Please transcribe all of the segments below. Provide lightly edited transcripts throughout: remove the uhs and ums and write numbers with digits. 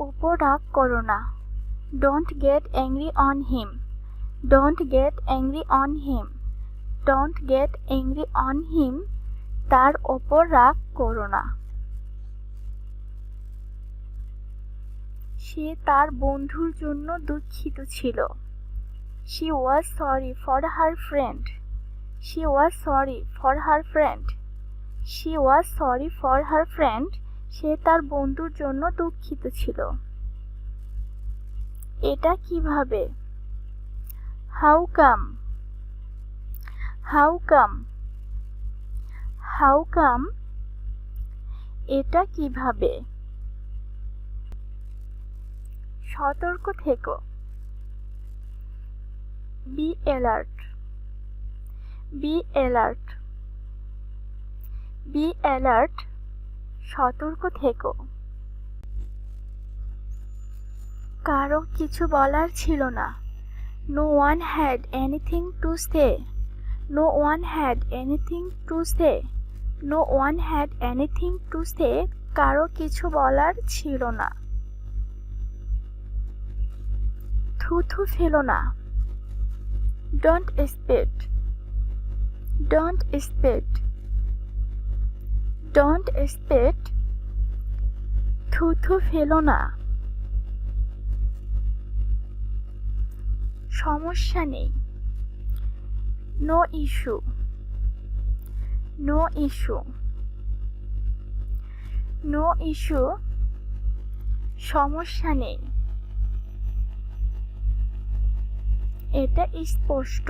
উপর রাগ করো না। Don't get angry on him. Don't get angry on him. Don't get angry on him. তার উপর রাগ করো না। সে তার বন্ধুর জন্য দুঃখিত ছিল। She was sorry for her friend. She was sorry for her friend. She was sorry for her friend. সে তার বন্ধুর জন্য দুঃখিত ছিল। এটা কিভাবে? How come? How come? How come? এটা কিভাবে? সতর্ক থেকো। Be alert. Be alert. Be alert. সতর্ক থেকো। কারো কিছু বলার ছিল না। No one had anything to say. No one had anything to say. No one had anything to say. কারো কিছু বলার ছিল না। থুথু ফেলো না। Don't spit. Don't spit. Don't spit. থুথু ফেলো না। সমস্যা নেই। No issue. No issue. No issue. সমস্যা নেই। এটা স্পষ্ট।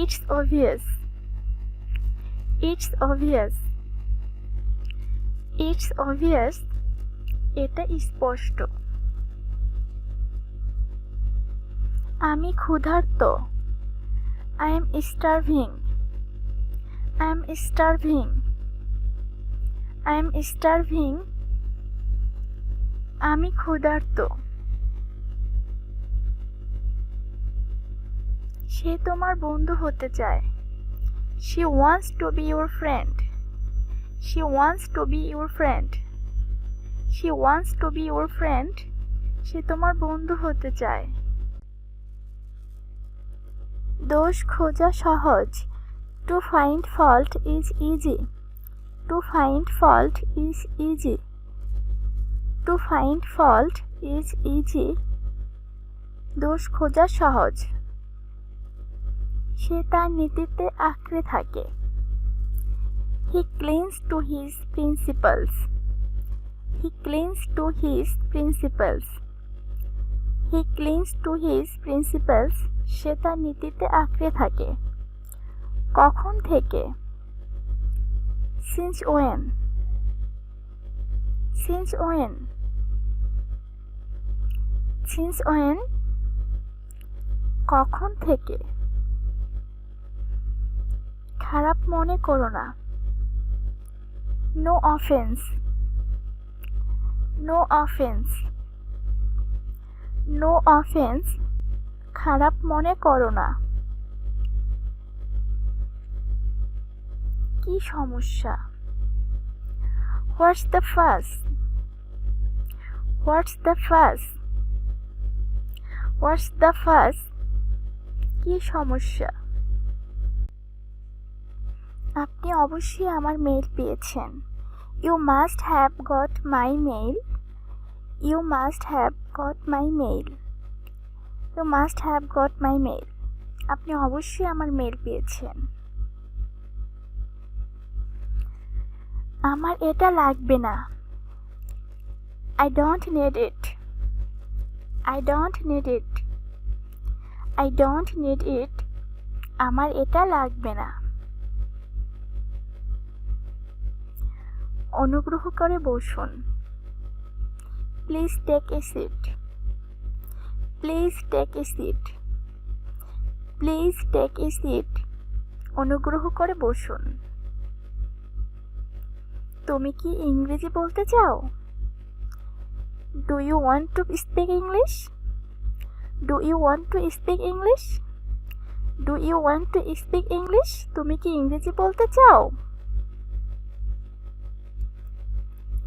It's obvious. It's obvious. It's obvious. এটা স্পষ্ট। আমি ক্ষুধার্ত। I am starving. I am starving. I am starving. আমি ক্ষুধার্ত। সে তোমার বন্ধু হতে চায়। She wants to be your friend. She wants to be your friend. She wants to be your friend. সে তোমার বন্ধু হতে চায়। দোষ খোঁজা সহজ। To find fault is easy. To find fault is easy. To find fault is easy. দোষ খোঁজা সহজ। সে তার নীতিতে আঁকড়ে থাকে। He clings to his principles. He clings to his principles. He clings to his principles. সে তার নীতিতে আঁকড়ে থাকে। কখন থেকে? Since when? Since when? Since when? কখন থেকে? খারাপ মনে করো না। No offense. No offense. No offense. খারাপ মনে করো না। কি সমস্যা? What's the fuss? What's the fuss? What's the fuss? কি সমস্যা? আপনি অবশ্যই আমার মেইল পেয়েছেন। You must have got my mail. You must have got my mail. You must have got my mail. আপনি অবশ্যই আমার মেইল পেয়েছেন। আমার এটা লাগবে না। I don't need it. I don't need it. I don't need it. আমার এটা লাগবে না। অনুগ্রহ করে বসুন। Please take a seat. Please take a seat. Please take a seat. অনুগ্রহ করে বসুন। তুমি কি ইংরেজি বলতে চাও? Do you want to speak English? Do you want to speak English? Do you want to speak English? তুমি কি ইংরেজি বলতে চাও?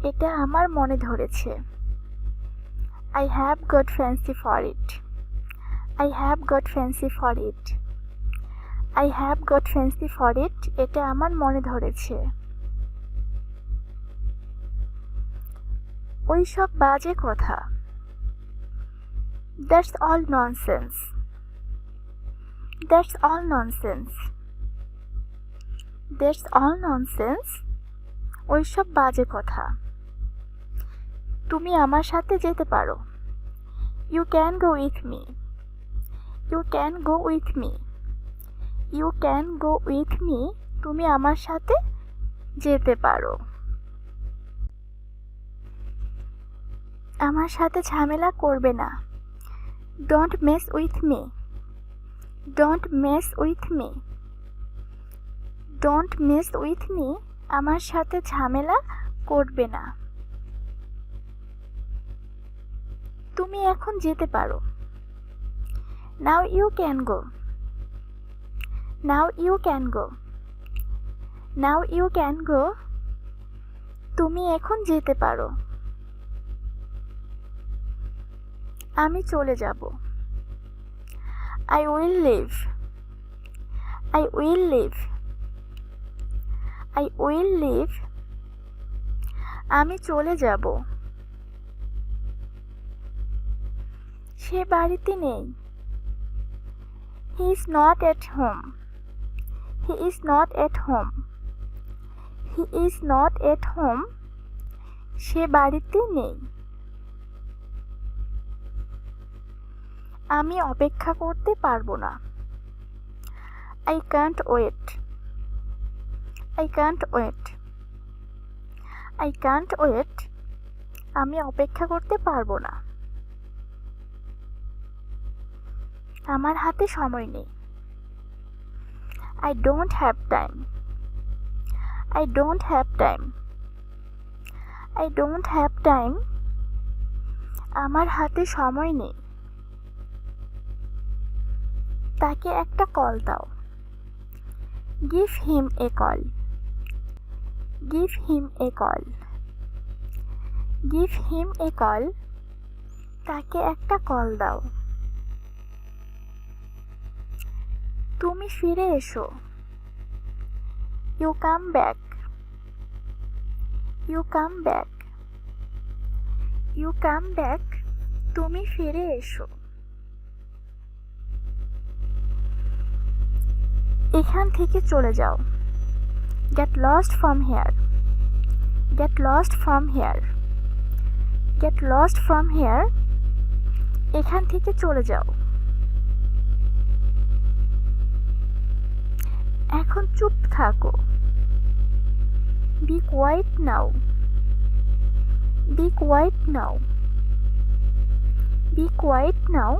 এটা আমার মনে ধরেছে। I have got fancy for it. I have got fancy for it. I have got fancy for it. এটা আমার মনে ধরেছে। ওই সব বাজে কথা। That's all nonsense. That's all nonsense. That's all nonsense. ওই সব বাজে কথা। তুমি আমার সাথে যেতে পারো। You can go with me. You can go with me. You can go with me. তুমি আমার সাথে যেতে পারো। আমার সাথে ঝামেলা করবে না। Don't mess with me. Don't mess with me. Don't mess with me. আমার সাথে ঝামেলা করবে না। তুমি এখন যেতে পারো। Now you can go. Now you can go. Now you can go. তুমি এখন যেতে পারো। আমি চলে যাব। I will leave. I will leave. I will leave. আমি চলে যাব। সে বাড়িতে নেই। He is not at home. He is not at home. He is not at home. সে বাড়িতে নেই। আমি অপেক্ষা করতে পারবো না। I can't wait. I can't wait. I can't wait. আমি অপেক্ষা করতে পারবো না। আমার হাতে সময় নেই। I don't have time. I don't have time. I don't have time. আমার হাতে সময় নেই। তাকে একটা কল দাও। Give him a call. Give him a call. Give him a call. তাকে একটা কল দাও। তুমি ফিরে এসো। You come back. You come back. You come back. তুমি ফিরে এসো। এখান থেকে চলে যাও। Get lost from here. Get lost from here. Get lost from here. এখান থেকে চলে যাও। এখন চুপ থাকো। Be quiet now. Be quiet now. Be quiet now.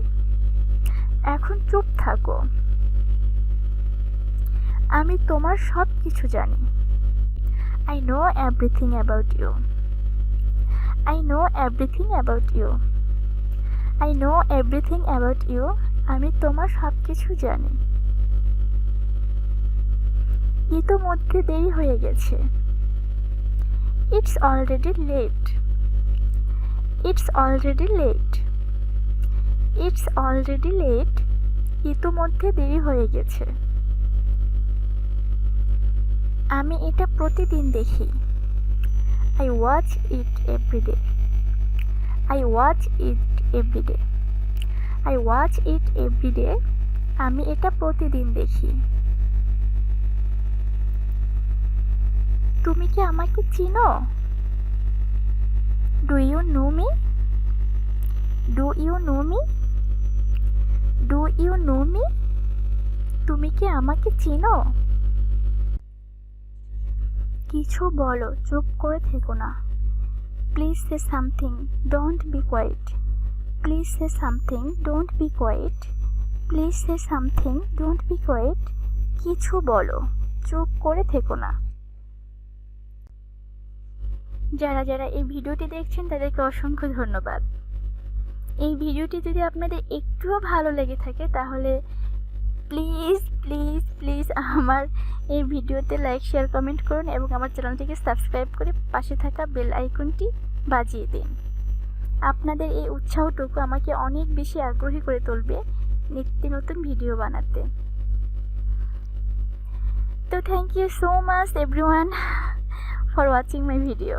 এখন চুপ থাকো। আমি তোমার সব কিছু জানি। I know everything about you. I know everything about you. I know everything about you. আমি তোমার সব কিছু জানি। ইতোমধ্যে দেরি হয়ে গেছে। It's already late. It's already late. It's already late. ইতোমধ্যে দেরি হয়ে গেছে। আমি এটা প্রতিদিন দেখি। I watch it every day. I watch it every day. I watch it every day. আমি এটা প্রতিদিন দেখি। তুমি কি আমাকে চিনো? Do you know me? Do you know me? Do you know me? তুমি কি আমাকে চিনো? কিছু বলো, চুপ করে থেকো না। Please say something. Don't be quiet. Please say something. Don't be quiet. Please say something. Don't be quiet. কিছু বলো, চুপ করে থেকো না। যারা যারা এই ভিডিওটি দেখছেন তাদেরকে অসংখ্য ধন্যবাদ। এই ভিডিওটি যদি আপনাদের একটুও ভালো লেগে থাকে তাহলে প্লিজ প্লিজ প্লিজ আমার এই ভিডিওতে লাইক শেয়ার কমেন্ট করুন এবং আমার চ্যানেলটিকে সাবস্ক্রাইব করে পাশে থাকা বেল আইকনটি বাজিয়ে দিন। আপনাদের এই উৎসাহটুকু আমাকে অনেক বেশি আগ্রহী করে তুলবে নিত্য নতুন ভিডিও বানাতে। তো thank you so much everyone for watching my video.